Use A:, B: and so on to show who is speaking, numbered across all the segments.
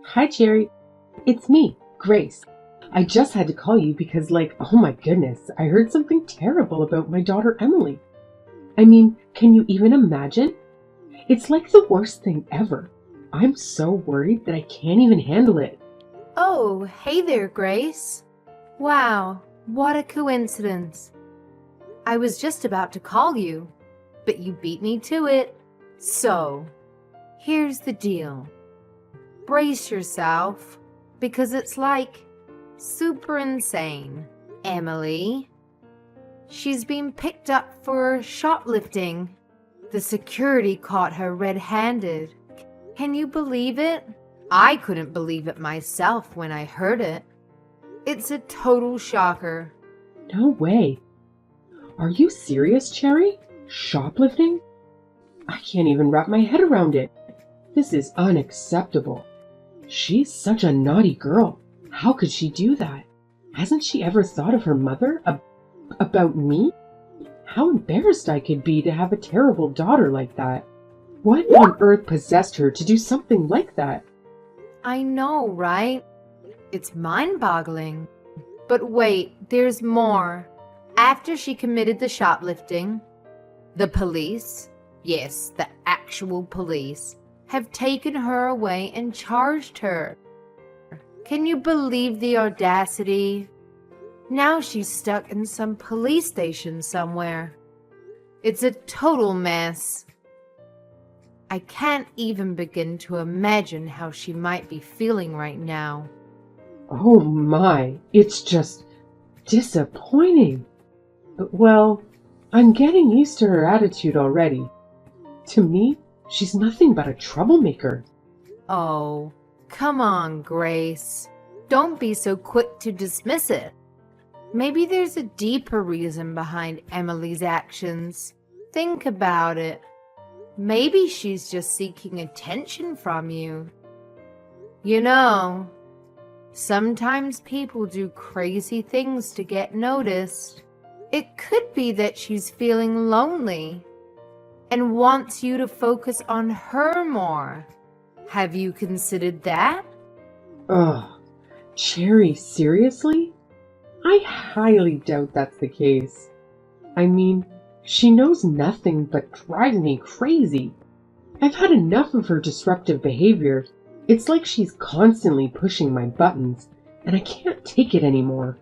A: Hi, Cherry. It's me, Grace. I just had to call you because, oh my goodness, I heard something terrible about my daughter Emily. I mean, can you even imagine? It's like the worst thing ever. I'm so worried that I can't even handle it.
B: Oh, hey there, Grace. Wow, what a coincidence. I was just about to call you, but you beat me to it. So, here's the deal. Brace yourself, because it's super insane. Emily, she's been picked up for shoplifting. The security caught her red-handed. Can you believe it? I couldn't believe it myself when I heard it. It's a total shocker.
A: No way. Are you serious, Cherry? Shoplifting? I can't even wrap my head around it. This is unacceptable. She's such a naughty girl. How could she do that? Hasn't she ever thought of her mother? About me? How embarrassed I could be to have a terrible daughter like that. What on earth possessed her to do something like that?
B: I know, right? It's mind-boggling. But wait, there's more. After she committed the shoplifting, the police, yes, the actual police, have taken her away and charged her. Can you believe the audacity? Now she's stuck in some police station somewhere. It's a total mess. I can't even begin to imagine how she might be feeling right now.
A: Oh my, it's just disappointing. But well, I'm getting used to her attitude already. To me, she's nothing but a troublemaker.
B: Oh, come on, Grace. Don't be so quick to dismiss it. Maybe there's a deeper reason behind Emily's actions. Think about it. Maybe she's just seeking attention from you. You know, sometimes people do crazy things to get noticed. It could be that she's feeling lonely and wants you to focus on her more. Have you considered that?
A: Ugh, Cherry, seriously? I highly doubt that's the case. I mean, she knows nothing but drives me crazy. I've had enough of her disruptive behavior. It's like she's constantly pushing my buttons, and I can't take it anymore.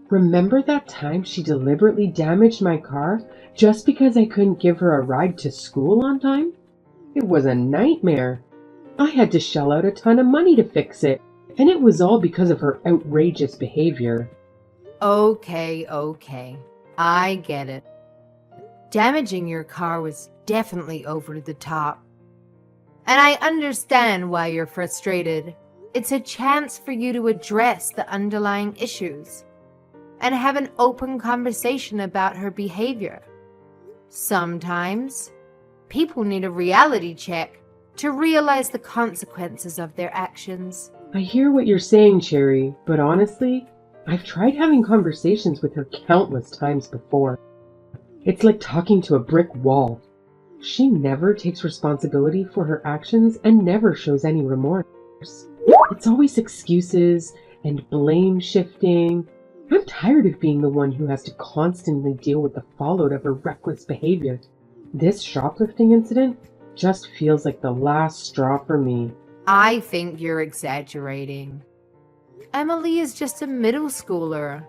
A: Remember that time she deliberately damaged my car just because I couldn't give her a ride to school on time? It was a nightmare. I had to shell out a ton of money to fix it, and it was all because of her outrageous behavior.
B: Okay. I get it. Damaging your car was definitely over the top. And I understand why you're frustrated. It's a chance for you to address the underlying issues and have an open conversation about her behavior. Sometimes, people need a reality check to realize the consequences of their actions.
A: I hear what you're saying, Cherry, but honestly, I've tried having conversations with her countless times before. It's like talking to a brick wall. She never takes responsibility for her actions and never shows any remorse. It's always excuses and blame shifting. I'm tired of being the one who has to constantly deal with the fallout of her reckless behavior. This shoplifting incident just feels like the last straw for me.
B: I think you're exaggerating. Emily is just a middle schooler.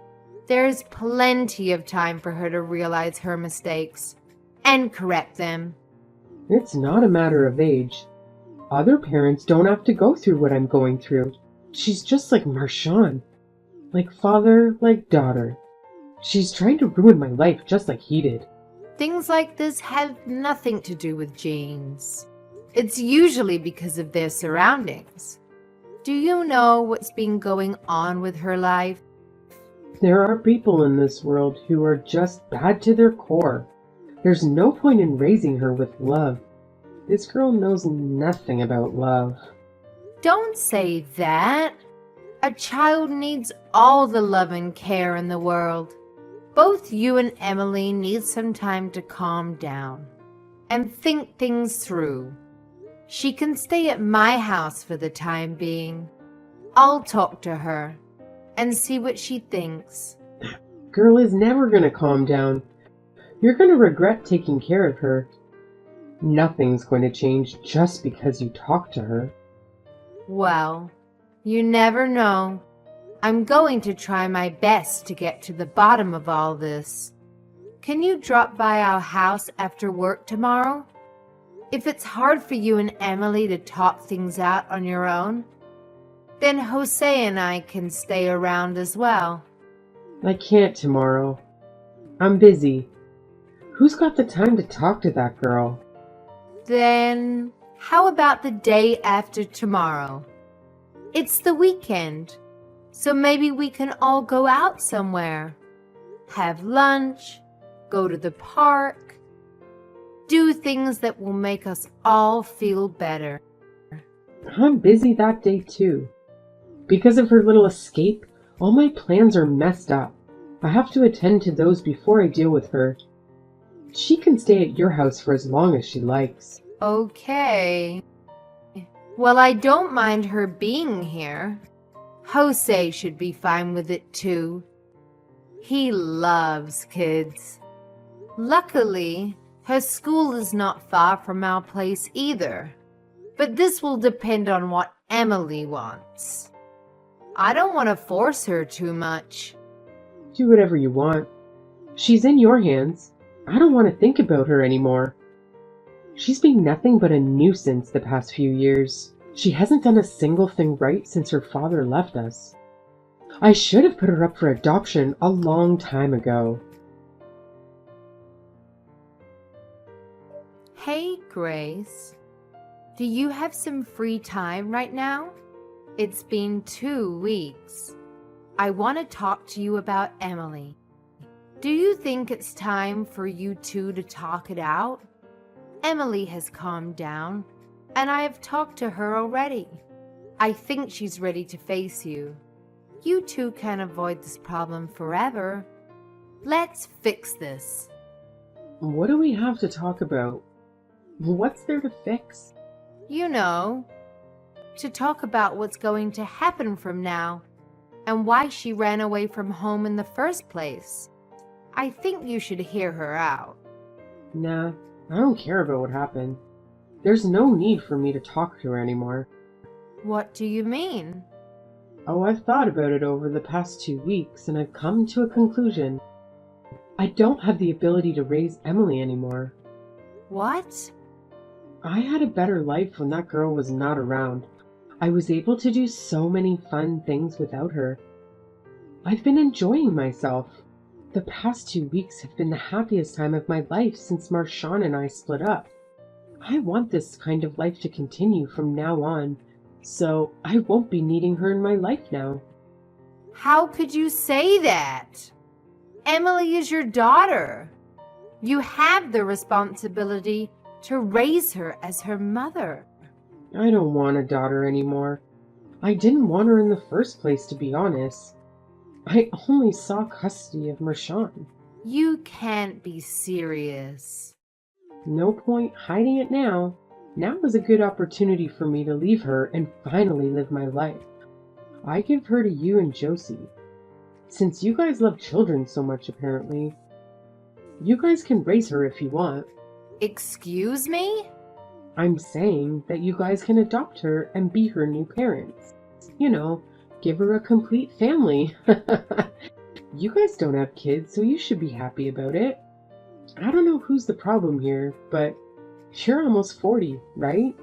B: There's plenty of time for her to realize her mistakes and correct them.
A: It's not a matter of age. Other parents don't have to go through what I'm going through. She's just like Marshawn. Like father, like daughter. She's trying to ruin my life just like he did.
B: Things like this have nothing to do with genes. It's usually because of their surroundings. Do you know what's been going on with her life?
A: There are people in this world who are just bad to their core. There's no point in raising her with love. This girl knows nothing about love.
B: Don't say that. A child needs all the love and care in the world. Both you and Emily need some time to calm down and think things through. She can stay at my house for the time being. I'll talk to her and see what she thinks.
A: Girl is never gonna calm down. You're gonna regret taking care of her. Nothing's going to change just because you talk to her.
B: Well, you never know. I'm going to try my best to get to the bottom of all this. Can you drop by our house after work tomorrow? If it's hard for you and Emily to talk things out on your own, then Jose and I can stay around as well.
A: I can't tomorrow. I'm busy. Who's got the time to talk to that girl?
B: Then how about the day after tomorrow? It's the weekend, so maybe we can all go out somewhere. Have lunch, go to the park, do things that will make us all feel better.
A: I'm busy that day too. Because of her little escape, all my plans are messed up. I have to attend to those before I deal with her. She can stay at your house for as long as she likes.
B: Okay. Well, I don't mind her being here. Jose should be fine with it too. He loves kids. Luckily, her school is not far from our place either. But this will depend on what Emily wants. I don't want to force her too much.
A: Do whatever you want. She's in your hands. I don't want to think about her anymore. She's been nothing but a nuisance the past few years. She hasn't done a single thing right since her father left us. I should have put her up for adoption a long time ago.
B: Hey, Grace. Do you have some free time right now? It's been 2 weeks. I want to talk to you about Emily. Do you think it's time for you two to talk it out? Emily has calmed down, and I have talked to her already. I think she's ready to face you. You two can't avoid this problem forever. Let's fix this.
A: What do we have to talk about? What's there to fix?
B: You know, to talk about what's going to happen from now and why she ran away from home in the first place. I think you should hear her out.
A: Nah, I don't care about what happened. There's no need for me to talk to her anymore.
B: What do you mean?
A: Oh, I've thought about it over the past 2 weeks, and I've come to a conclusion. I don't have the ability to raise Emily anymore.
B: What?
A: I had a better life when that girl was not around. I was able to do so many fun things without her. I've been enjoying myself. The past 2 weeks have been the happiest time of my life since Marshawn and I split up. I want this kind of life to continue from now on, so I won't be needing her in my life now.
B: How could you say that? Emily is your daughter. You have the responsibility to raise her as her mother.
A: I don't want a daughter anymore. I didn't want her in the first place, to be honest. I only saw custody of Marshawn.
B: You can't be serious.
A: No point hiding it now. Now is a good opportunity for me to leave her and finally live my life. I give her to you and Josie. Since you guys love children so much, apparently, you guys can raise her if you want.
B: Excuse me?
A: I'm saying that you guys can adopt her and be her new parents. You know, give her a complete family. You guys don't have kids, so you should be happy about it. I don't know who's the problem here, but you're almost 40, right?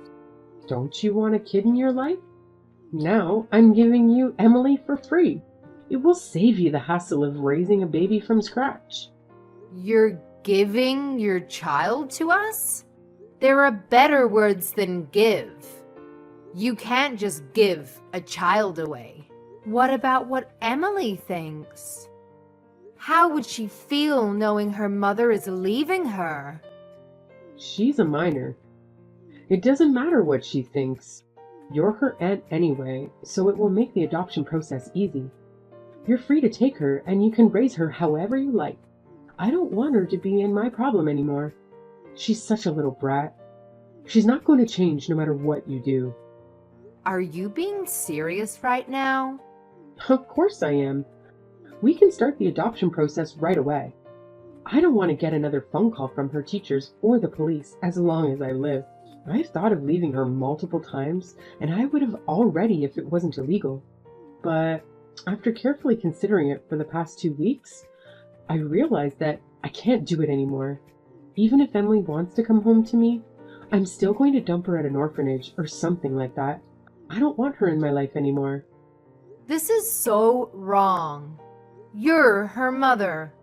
A: Don't you want a kid in your life? Now I'm giving you Emily for free. It will save you the hassle of raising a baby from scratch.
B: You're giving your child to us? There are better words than give. You can't just give a child away. What about what Emily thinks? How would she feel knowing her mother is leaving her?
A: She's a minor. It doesn't matter what she thinks. You're her aunt anyway, so it will make the adoption process easy. You're free to take her, and you can raise her however you like. I don't want her to be in my problem anymore. She's such a little brat. She's not going to change no matter what you do.
B: Are you being serious right now?
A: Of course I am. We can start the adoption process right away. I don't want to get another phone call from her teachers or the police as long as I live. I've thought of leaving her multiple times, and I would have already if it wasn't illegal. But after carefully considering it for the past 2 weeks, I realized that I can't do it anymore. Even if Emily wants to come home to me, I'm still going to dump her at an orphanage or something like that. I don't want her in my life anymore.
B: This is so wrong. You're her mother.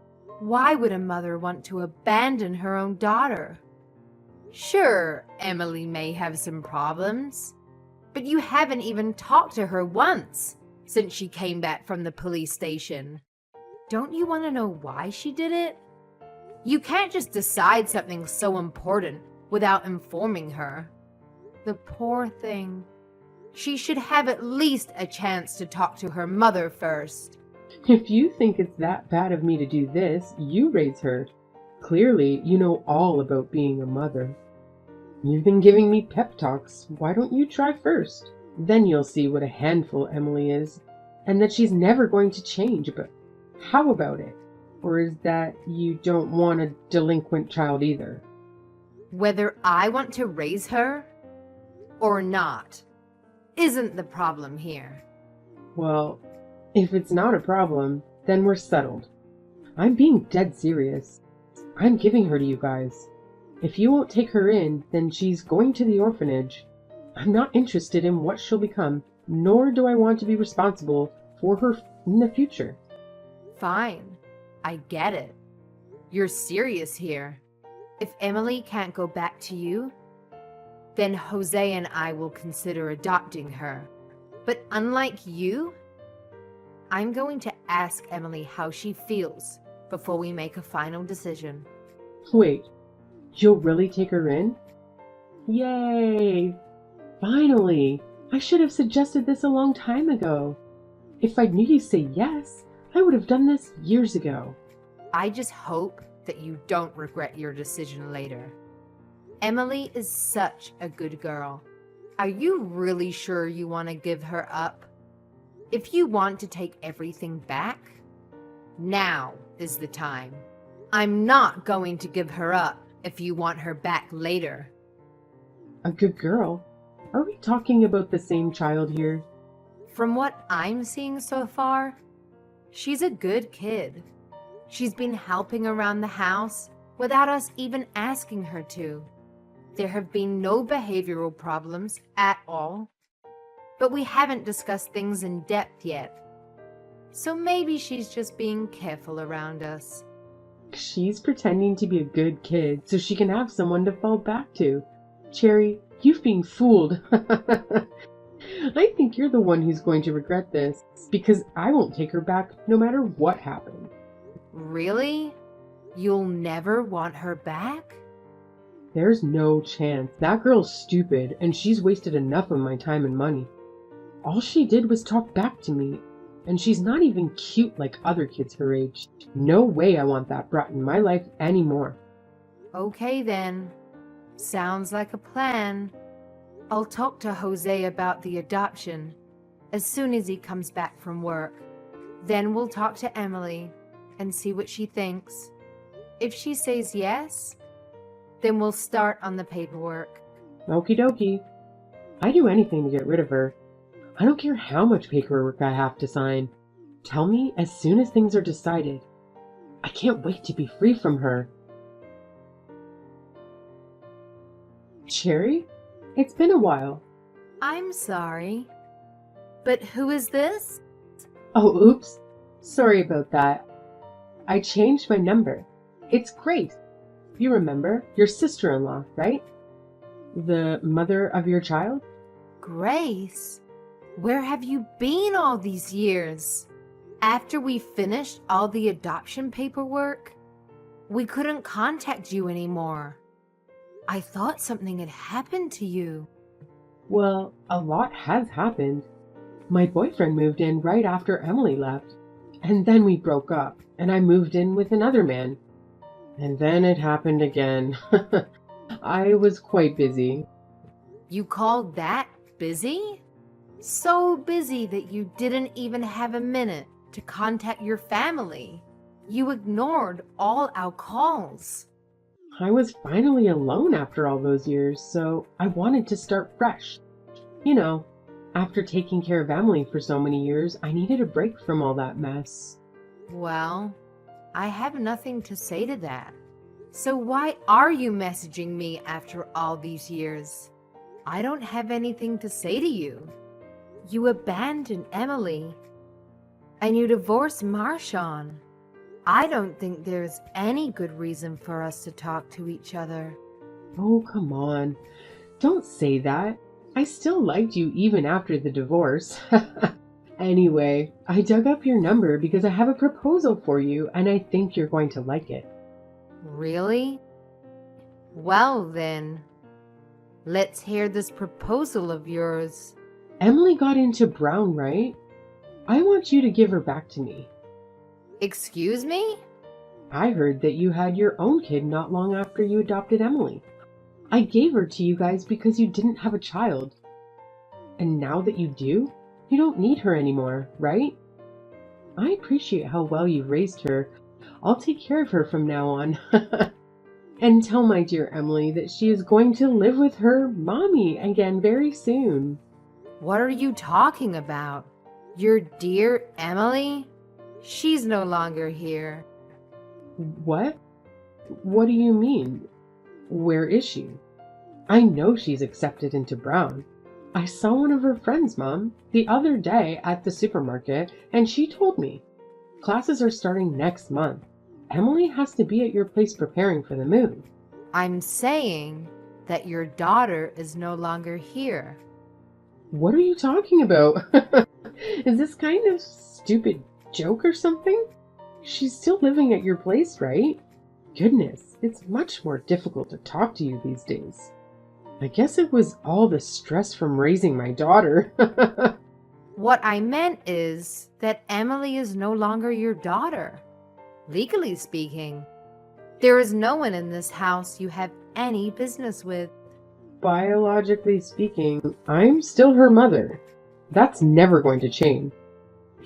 B: Why would a mother want to abandon her own daughter? Sure, Emily may have some problems, but you haven't even talked to her once since she came back from the police station. Don't you want to know why she did it? You can't just decide something so important without informing her. The poor thing. She should have at least a chance to talk to her mother first.
A: If you think it's that bad of me to do this, you raise her. Clearly, you know all about being a mother. You've been giving me pep talks. Why don't you try first? Then you'll see what a handful Emily is, and that she's never going to change. But how about it? Or is that you don't want a delinquent child either?
B: Whether I want to raise her or not isn't the problem here.
A: Well, if it's not a problem, then we're settled. I'm being dead serious. I'm giving her to you guys. If you won't take her in, then she's going to the orphanage. I'm not interested in what she'll become, nor do I want to be responsible for her in the future.
B: Fine, I get it. You're serious here. If Emily can't go back to you, then Jose and I will consider adopting her. But unlike you, I'm going to ask Emily how she feels before we make a final decision.
A: Wait, you'll really take her in? Yay! Finally! I should have suggested this a long time ago. If I knew you'd say yes, I would have done this years ago.
B: I just hope that you don't regret your decision later. Emily is such a good girl. Are you really sure you want to give her up? If you want to take everything back, now is the time. I'm not going to give her up if you want her back later.
A: A good girl? Are we talking about the same child here?
B: From what I'm seeing so far, she's a good kid. She's been helping around the house without us even asking her to. There have been no behavioral problems at all, but we haven't discussed things in depth yet. So maybe she's just being careful around us.
A: She's pretending to be a good kid so she can have someone to fall back to. Cherry, you've been fooled. I think you're the one who's going to regret this, because I won't take her back no matter what happened.
B: Really? You'll never want her back?
A: There's no chance. That girl's stupid, and she's wasted enough of my time and money. All she did was talk back to me, and she's not even cute like other kids her age. No way I want that brat in my life anymore.
B: Okay then. Sounds like a plan. I'll talk to Jose about the adoption as soon as he comes back from work. Then we'll talk to Emily and see what she thinks. If she says yes, then we'll start on the paperwork.
A: Okie dokie. I'd do anything to get rid of her. I don't care how much paperwork I have to sign. Tell me as soon as things are decided. I can't wait to be free from her. Cherry? It's been a while.
B: I'm sorry, but who is this?
A: Oh, oops. Sorry about that. I changed my number. It's Grace. You remember, your sister-in-law, right? The mother of your child?
B: Grace? Where have you been all these years? After we finished all the adoption paperwork, we couldn't contact you anymore. I thought something had happened to you.
A: Well, a lot has happened. My boyfriend moved in right after Emily left. And then we broke up, and I moved in with another man. And then it happened again. I was quite busy.
B: You called that busy? So busy that you didn't even have a minute to contact your family. You ignored all our calls.
A: I was finally alone after all those years, so I wanted to start fresh. You know, after taking care of Emily for so many years, I needed a break from all that mess.
B: Well, I have nothing to say to that. So why are you messaging me after all these years? I don't have anything to say to you. You abandoned Emily, and you divorced Marshawn. I don't think there's any good reason for us to talk to each other.
A: Oh, come on. Don't say that. I still liked you even after the divorce. Anyway, I dug up your number because I have a proposal for you and I think you're going to like it.
B: Really? Well then, let's hear this proposal of yours.
A: Emily got into Brown, right? I want you to give her back to me.
B: Excuse me?
A: I heard that you had your own kid not long after you adopted Emily. I gave her to you guys because you didn't have a child. And now that you do, you don't need her anymore, right? I appreciate how well you've raised her. I'll take care of her from now on. And tell my dear Emily that she is going to live with her mommy again very soon.
B: What are you talking about? Your dear Emily? She's no longer here.
A: What? What do you mean? Where is she? I know she's accepted into Brown. I saw one of her friends, Mom, the other day at the supermarket, and she told me. Classes are starting next month. Emily has to be at your place preparing for the move.
B: I'm saying that your daughter is no longer here.
A: What are you talking about? Is this kind of stupid joke or something? She's still living at your place, right? Goodness, it's much more difficult to talk to you these days. I guess it was all the stress from raising my daughter.
B: What I meant is that Emily is no longer your daughter. Legally speaking, there is no one in this house you have any business with.
A: Biologically speaking, I'm still her mother. That's never going to change.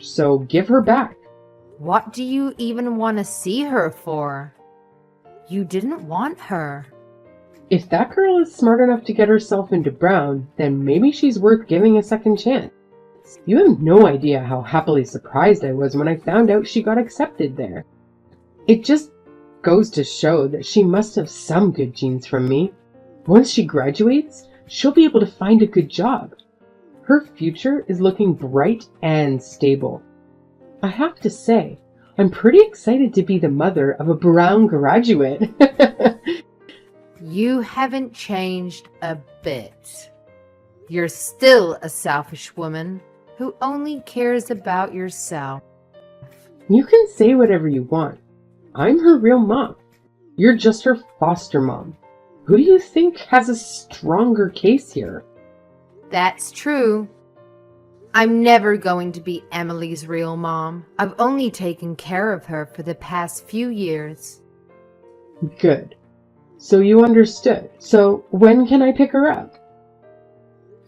A: So give her back.
B: What do you even want to see her for? You didn't want her.
A: If that girl is smart enough to get herself into Brown, then maybe she's worth giving a second chance. You have no idea how happily surprised I was when I found out she got accepted there. It just goes to show that she must have some good genes from me. Once she graduates, she'll be able to find a good job. Her future is looking bright and stable. I have to say, I'm pretty excited to be the mother of a Brown graduate.
B: You haven't changed a bit. You're still a selfish woman who only cares about yourself.
A: You can say whatever you want. I'm her real mom. You're just her foster mom. Who do you think has a stronger case here?
B: That's true. I'm never going to be Emily's real mom. I've only taken care of her for the past few years.
A: Good. So you understood. So when can I pick her up?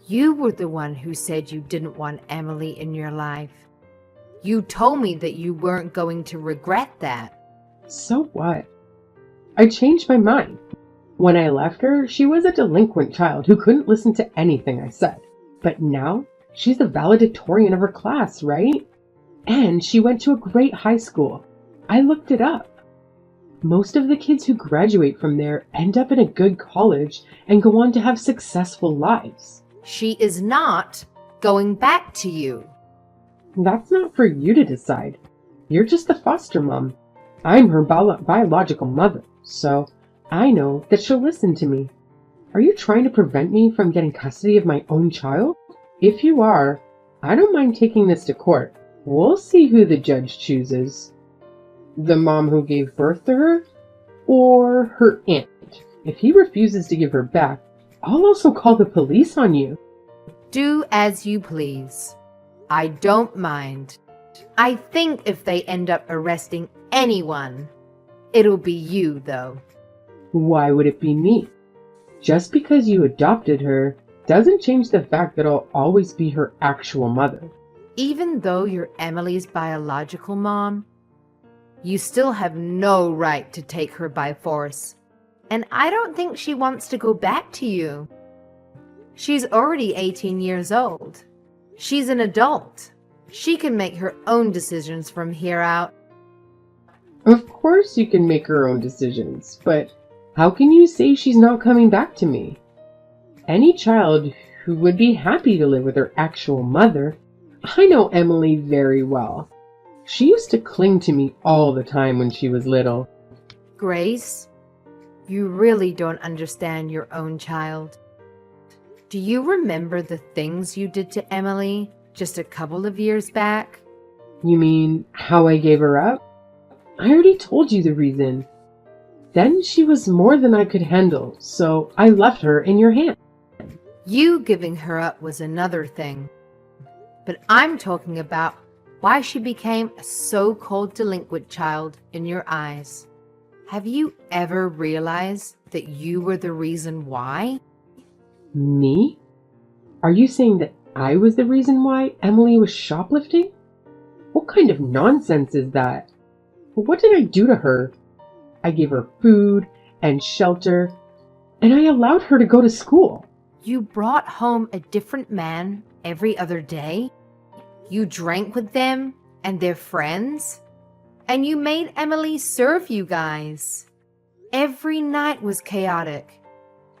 B: You were the one who said you didn't want Emily in your life. You told me that you weren't going to regret that.
A: So what? I changed my mind. When I left her, she was a delinquent child who couldn't listen to anything I said. But now, she's the valedictorian of her class, right? And she went to a great high school. I looked it up. Most of the kids who graduate from there end up in a good college and go on to have successful lives.
B: She is not going back to you.
A: That's not for you to decide. You're just the foster mom. I'm her biological mother, so I know that she'll listen to me. Are you trying to prevent me from getting custody of my own child? If you are, I don't mind taking this to court. We'll see who the judge chooses. The mom who gave birth to her, or her aunt. If he refuses to give her back, I'll also call the police on you.
B: Do as you please. I don't mind. I think if they end up arresting anyone, it'll be you, though.
A: Why would it be me? Just because you adopted her doesn't change the fact that I'll always be her actual mother.
B: Even though you're Emily's biological mom, you still have no right to take her by force. And I don't think she wants to go back to you. She's already 18 years old. She's an adult. She can make her own decisions from here out.
A: Of course you can make her own decisions, but how can you say she's not coming back to me? Any child who would be happy to live with her actual mother. I know Emily very well. She used to cling to me all the time when she was little.
B: Grace, you really don't understand your own child. Do you remember the things you did to Emily just a couple of years back?
A: You mean how I gave her up? I already told you the reason. Then she was more than I could handle, so I left her in your hands.
B: You giving her up was another thing. But I'm talking about why she became a so-called delinquent child in your eyes. Have you ever realized that you were the reason why?
A: Me? Are you saying that I was the reason why Emily was shoplifting? What kind of nonsense is that? What did I do to her? I gave her food and shelter, and I allowed her to go to school.
B: You brought home a different man every other day? You drank with them and their friends? And you made Emily serve you guys. Every night was chaotic,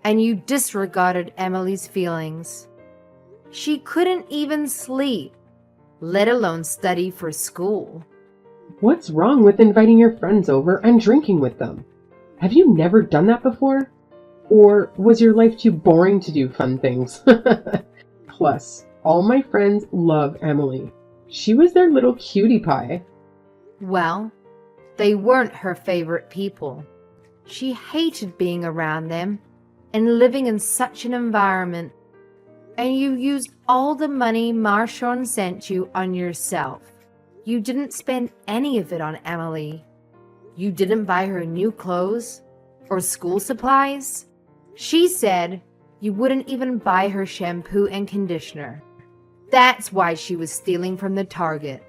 B: and you disregarded Emily's feelings. She couldn't even sleep, let alone study for school.
A: What's wrong with inviting your friends over and drinking with them? Have you never done that before? Or was your life too boring to do fun things? Plus, all my friends love Emily. She was their little cutie pie.
B: Well, they weren't her favorite people. She hated being around them and living in such an environment. And you used all the money Marshawn sent you on yourself. You didn't spend any of it on Emily. You didn't buy her new clothes or school supplies. She said you wouldn't even buy her shampoo and conditioner. That's why she was stealing from the Target.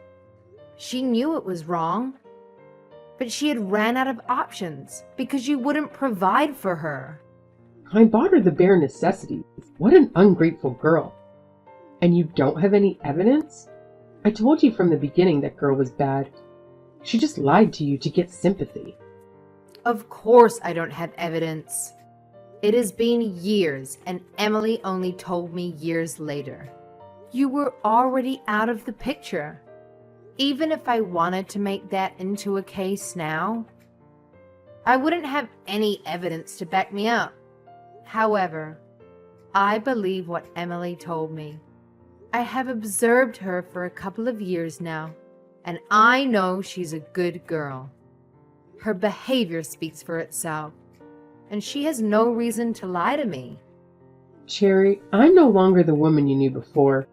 B: She knew it was wrong, but she had ran out of options because you wouldn't provide for her.
A: I bought her the bare necessities. What an ungrateful girl. And you don't have any evidence? I told you from the beginning that girl was bad. She just lied to you to get sympathy.
B: Of course I don't have evidence. It has been years, and Emily only told me years later. You were already out of the picture. Even if I wanted to make that into a case now, I wouldn't have any evidence to back me up. However, I believe what Emily told me. I have observed her for a couple of years now, and I know she's a good girl. Her behavior speaks for itself, and she has no reason to lie to me.
A: Cherry, I'm no longer the woman you knew before.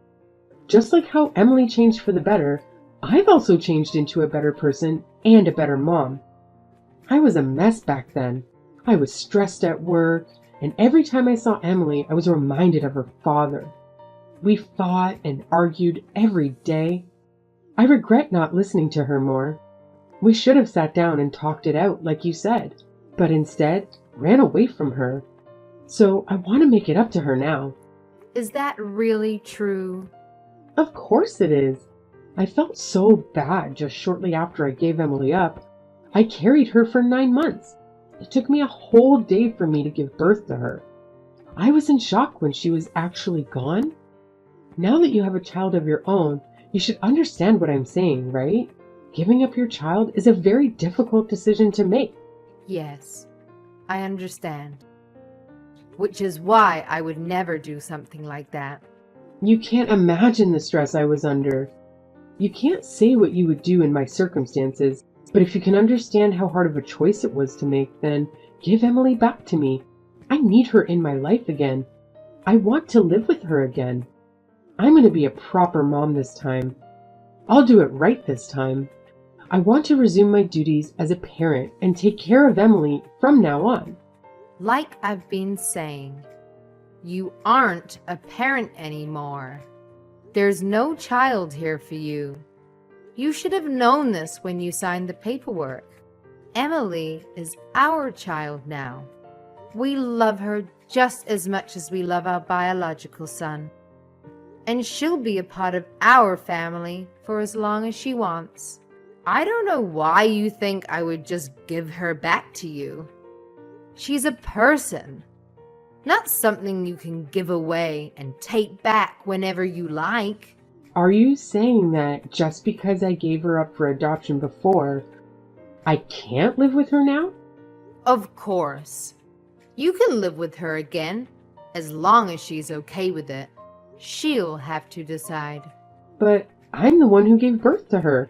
A: Just like how Emily changed for the better, I've also changed into a better person and a better mom. I was a mess back then. I was stressed at work, and every time I saw Emily, I was reminded of her father. We fought and argued every day. I regret not listening to her more. We should have sat down and talked it out, like you said, but instead ran away from her. So I want to make it up to her now.
B: Is that really true?
A: Of course it is. I felt so bad just shortly after I gave Emily up. I carried her for 9 months. It took me a whole day for me to give birth to her. I was in shock when she was actually gone. Now that you have a child of your own, you should understand what I'm saying, right? Giving up your child is a very difficult decision to make.
B: Yes, I understand. Which is why I would never do something like that.
A: You can't imagine the stress I was under. You can't say what you would do in my circumstances, but if you can understand how hard of a choice it was to make, then give Emily back to me. I need her in my life again. I want to live with her again. I'm going to be a proper mom this time. I'll do it right this time. I want to resume my duties as a parent and take care of Emily from now on.
B: Like I've been saying, You aren't a parent anymore. There's no child here for you. You should have known this when you signed the paperwork. Emily is our child now. We love her just as much as we love our biological son. And she'll be a part of our family for as long as she wants. I don't know why you think I would just give her back to you. She's a person, not something you can give away and take back whenever you like.
A: Are you saying that just because I gave her up for adoption before, I can't live with her now?
B: Of course. You can live with her again, as long as she's okay with it. She'll have to decide.
A: But I'm the one who gave birth to her.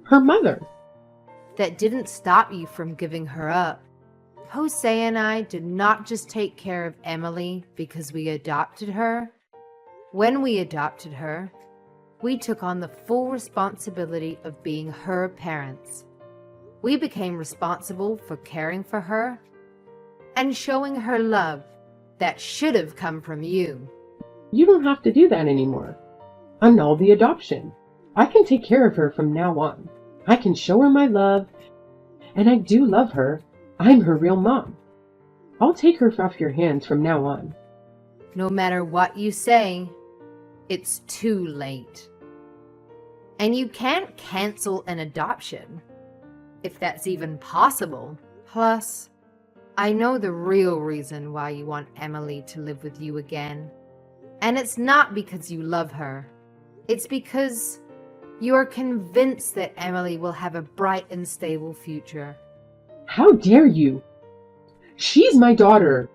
A: Her mother.
B: That didn't stop you from giving her up. Jose and I did not just take care of Emily because we adopted her. When we adopted her, we took on the full responsibility of being her parents. We became responsible for caring for her and showing her love that should have come from you.
A: You don't have to do that anymore. Annul the adoption. I can take care of her from now on. I can show her my love, and I do love her. I'm her real mom. I'll take her off your hands from now on.
B: No matter what you say, it's too late. And you can't cancel an adoption, if that's even possible. Plus, I know the real reason why you want Emily to live with you again. And it's not because you love her. It's because you are convinced that Emily will have a bright and stable future.
A: How dare you? She's my daughter.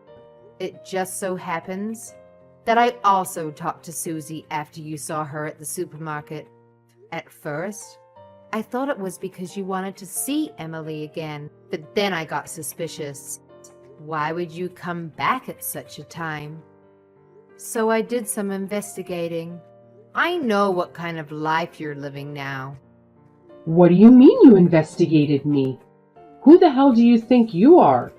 B: It just so happens that I also talked to Susie after you saw her at the supermarket. At first, I thought it was because you wanted to see Emily again, but then I got suspicious. Why would you come back at such a time? So I did some investigating. I know what kind of life you're living now.
A: What do you mean you investigated me? Who the hell do you think you are?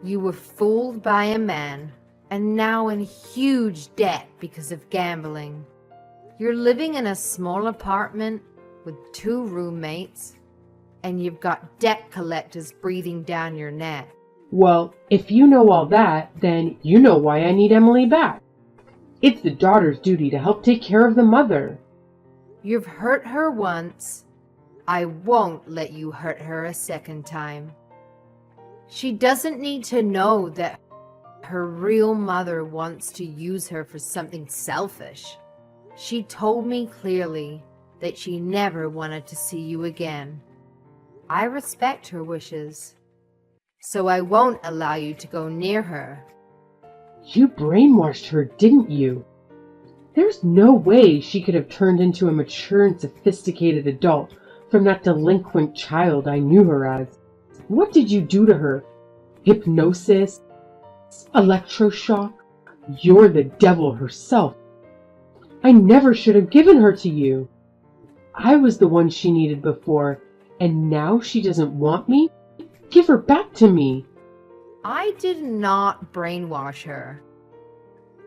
B: You were fooled by a man and now in huge debt because of gambling. You're living in a small apartment with 2 roommates, and you've got debt collectors breathing down your neck.
A: Well, if you know all that, then you know why I need Emily back. It's the daughter's duty to help take care of the mother.
B: You've hurt her once. I won't let you hurt her a second time. She doesn't need to know that her real mother wants to use her for something selfish. She told me clearly that she never wanted to see you again. I respect her wishes, so I won't allow you to go near her.
A: You brainwashed her, didn't you? There's no way she could have turned into a mature and sophisticated adult from that delinquent child I knew her as. What did you do to her? Hypnosis? Electroshock? You're the devil herself. I never should have given her to you. I was the one she needed before, and now she doesn't want me? Give her back to me.
B: I did not brainwash her.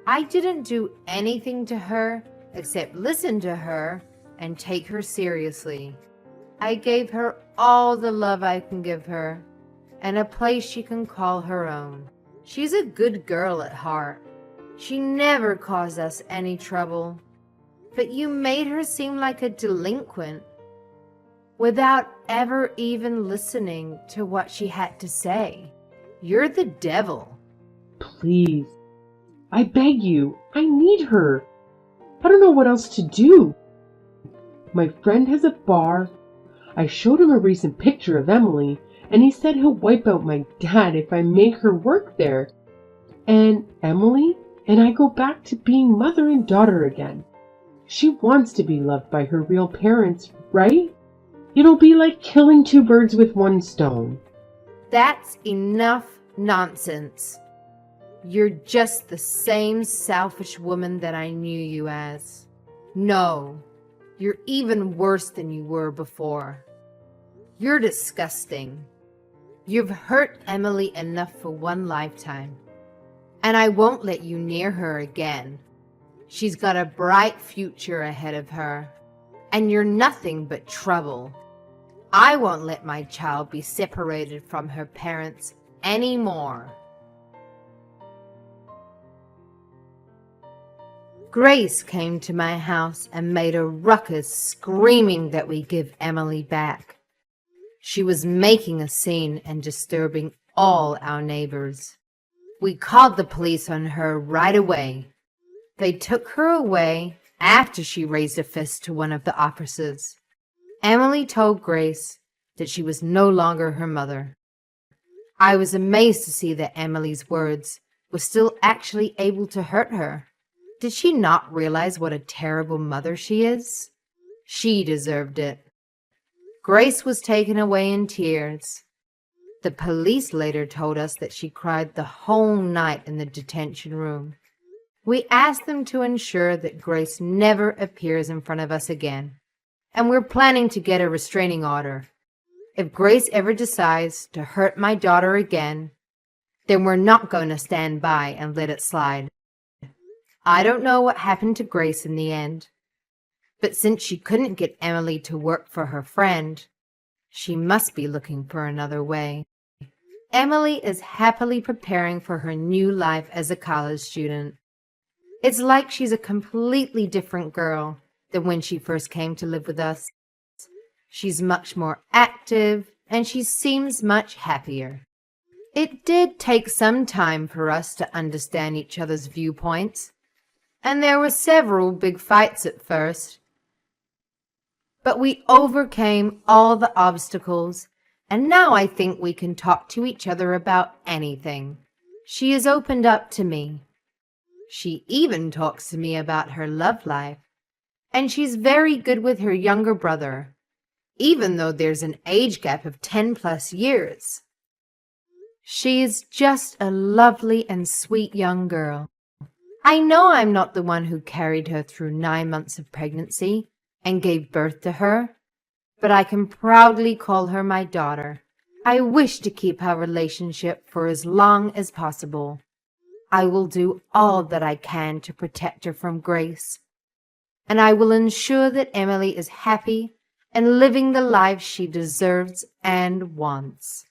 B: I didn't do anything to her except listen to her and take her seriously. I gave her all the love I can give her and a place she can call her own. She's a good girl at heart. She never caused us any trouble. But you made her seem like a delinquent without ever even listening to what she had to say. You're the devil.
A: Please. I beg you. I need her. I don't know what else to do. My friend has a bar. I showed him a recent picture of Emily, and he said he'll wipe out my dad if I make her work there. And Emily and I go back to being mother and daughter again. She wants to be loved by her real parents, right? It'll be like killing 2 birds with 1 stone.
B: That's enough nonsense. You're just the same selfish woman that I knew you as. No, you're even worse than you were before. You're disgusting. You've hurt Emily enough for 1 lifetime. and I won't let you near her again. She's got a bright future ahead of her, and you're nothing but trouble. I won't let my child be separated from her parents anymore. Grace came to my house and made a ruckus, screaming that we give Emily back. She was making a scene and disturbing all our neighbors. We called the police on her right away. They took her away after she raised a fist to one of the officers. Emily told Grace that she was no longer her mother. I was amazed to see that Emily's words were still actually able to hurt her. Did she not realize what a terrible mother she is? She deserved it. Grace was taken away in tears. The police later told us that she cried the whole night in the detention room. We asked them to ensure that Grace never appears in front of us again, and we're planning to get a restraining order. If Grace ever decides to hurt my daughter again, then we're not going to stand by and let it slide. I don't know what happened to Grace in the end, but since she couldn't get Emily to work for her friend, she must be looking for another way. Emily is happily preparing for her new life as a college student. It's like she's a completely different girl than when she first came to live with us. She's much more active, and she seems much happier. It did take some time for us to understand each other's viewpoints, and there were several big fights at first. But we overcame all the obstacles, and now I think we can talk to each other about anything. She has opened up to me. She even talks to me about her love life, and she's very good with her younger brother, even though there's an age gap of 10+ years. She is just a lovely and sweet young girl. I know I'm not the one who carried her through 9 months of pregnancy and gave birth to her, but I can proudly call her my daughter. I wish to keep our relationship for as long as possible. I will do all that I can to protect her from Grace, and I will ensure that Emily is happy and living the life she deserves and wants.